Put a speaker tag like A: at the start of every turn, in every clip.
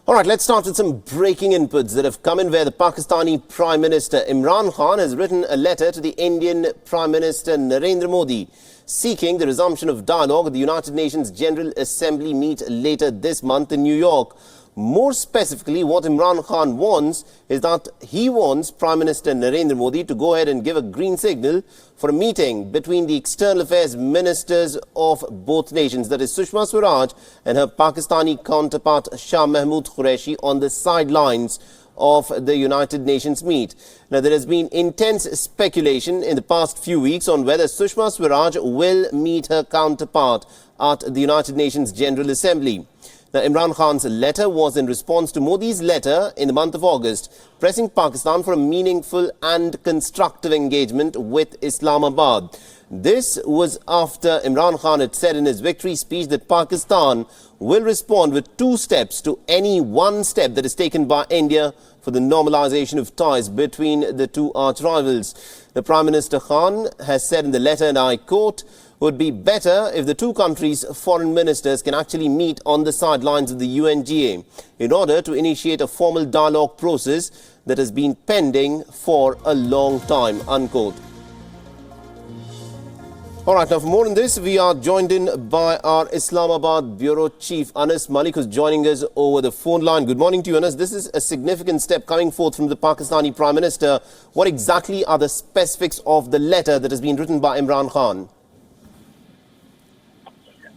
A: All right, let's start with some breaking inputs that have come in where the Pakistani Prime Minister Imran Khan has written a letter to the Indian Prime Minister Narendra Modi seeking the resumption of dialogue at the United Nations General Assembly meet later this month in New York. More specifically, what Imran Khan wants is that he wants Prime Minister Narendra Modi to go ahead and give a green signal for a meeting between the external affairs ministers of both nations, that is Sushma Swaraj and her Pakistani counterpart Shah Mehmood Qureshi, on the sidelines of the United Nations meet. Now, there has been intense speculation in the past few weeks on whether Sushma Swaraj will meet her counterpart at the United Nations General Assembly. Now, Imran Khan's letter was in response to Modi's letter in the month of August, pressing Pakistan for a meaningful and constructive engagement with Islamabad. This was after Imran Khan had said in his victory speech that Pakistan will respond with 2 steps to any 1 step that is taken by India for the normalization of ties between the two arch rivals. The Prime Minister Khan has said in the letter, and I quote, "Would be better if the two countries' foreign ministers can actually meet on the sidelines of the UNGA in order to initiate a formal dialogue process that has been pending for a long time," unquote. All right, now for more on this, we are joined in by our Islamabad Bureau Chief, Anas Malik, who's joining us over the phone line. Good morning to you, Anas. This is a significant step coming forth from the Pakistani Prime Minister. What exactly are the specifics of the letter that has been written by Imran Khan?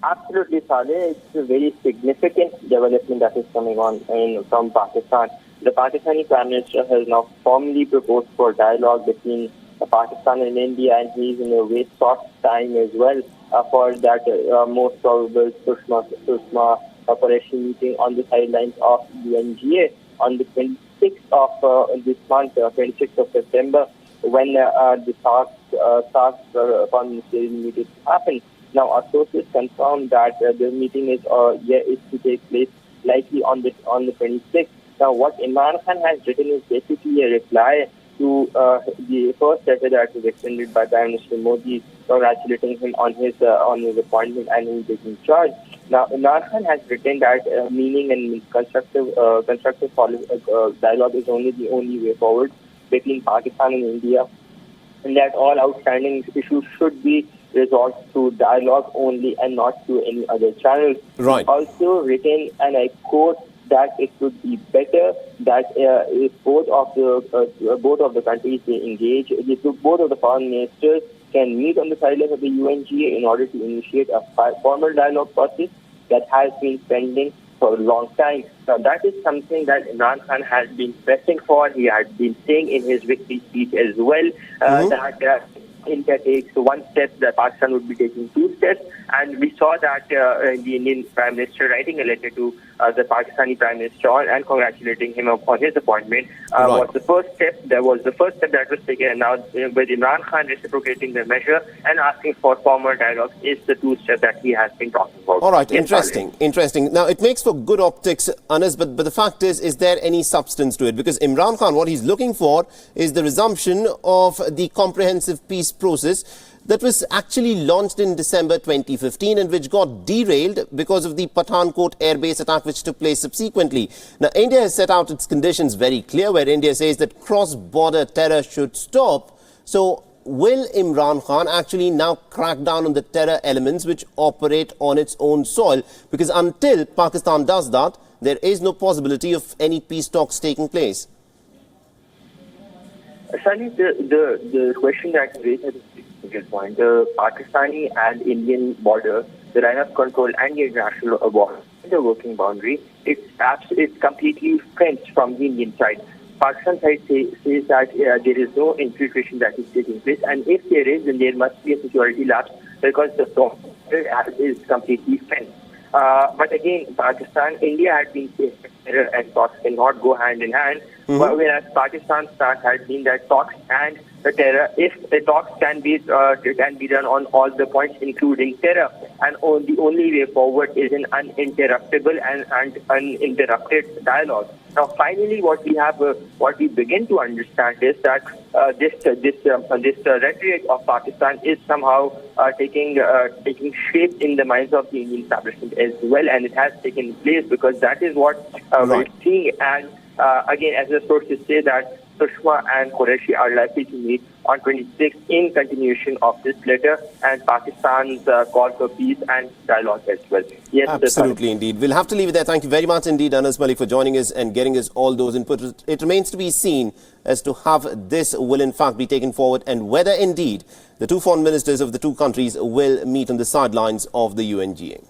B: Absolutely, Saleh. It's a very significant development that is coming on from Pakistan. The Pakistani Prime Minister has now formally proposed for dialogue between Pakistan and India, and he is in a way sought time as well for that most probable Sushma Qureshi meeting on the sidelines of UNGA on the 26th of this month, 26th of September, when the SARC foreign ministerial meeting happened. Now, our sources confirm that the meeting is to take place likely on the 26th. Now, what Imran Khan has written is basically a reply to the first letter that was extended by Prime Minister Modi, congratulating him on his appointment and him taking charge. Now, Imran Khan has written that meaning and constructive dialogue is the only way forward between Pakistan and India, and that all outstanding issues should be resolved through dialogue only and not through any other channels.
A: Right.
B: Also written, and I quote, that it would be better that if both of the countries they engage, both of the foreign ministers can meet on the sidelines of the UNGA in order to initiate a formal dialogue process that has been pending for a long time. Now, that is something that Imran Khan has been pressing for. He had been saying in his victory speech as well that India takes 1 step, that Pakistan would be taking 2 steps. And we saw that the Indian Prime Minister writing a letter to the Pakistani Prime Minister and congratulating him on his appointment was the first step. That was the first step that was taken. And now with Imran Khan reciprocating the measure and asking for formal dialogue is the 2 steps that he has been talking about.
A: All right, interesting. Now, it makes for good optics, Anas, but the fact is there any substance to it? Because Imran Khan, what he's looking for is the resumption of the comprehensive peace process that was actually launched in December 2015 and which got derailed because of the Pathankot airbase attack which took place subsequently. Now, India has set out its conditions very clear, where India says that cross-border terror should stop. So, will Imran Khan actually now crack down on the terror elements which operate on its own soil? Because until Pakistan does that, there is no possibility of any peace talks taking place.
B: Sunny, the question that you raised is a good point. The Pakistani and Indian border, the line of control and the international border, the working boundary, it's completely fenced from the Indian side. Pakistan side says that there is no infiltration that is taking place, and if there is, then there must be a security lapse because the border is completely fenced. But again, India had been saying terror and talks cannot go hand in hand, whereas Pakistan's stance had been that talks and the terror, if the talks can be done on all the points, including terror, and the only way forward is an uninterruptible and uninterrupted dialogue. Now, finally, what we begin to understand is that this rhetoric of Pakistan is somehow taking shape in the minds of the Indian establishment as well, and it has taken place because that is what We'll see. And again, as the sources say that Sushma and Qureshi are likely to meet on 26th in continuation of this letter and Pakistan's call for peace and dialogue as well. Yes,
A: absolutely, indeed. We'll have to leave it there. Thank you very much indeed, Anas Malik, for joining us and getting us all those inputs. It remains to be seen as to how this will in fact be taken forward and whether indeed the two foreign ministers of the two countries will meet on the sidelines of the UNGA.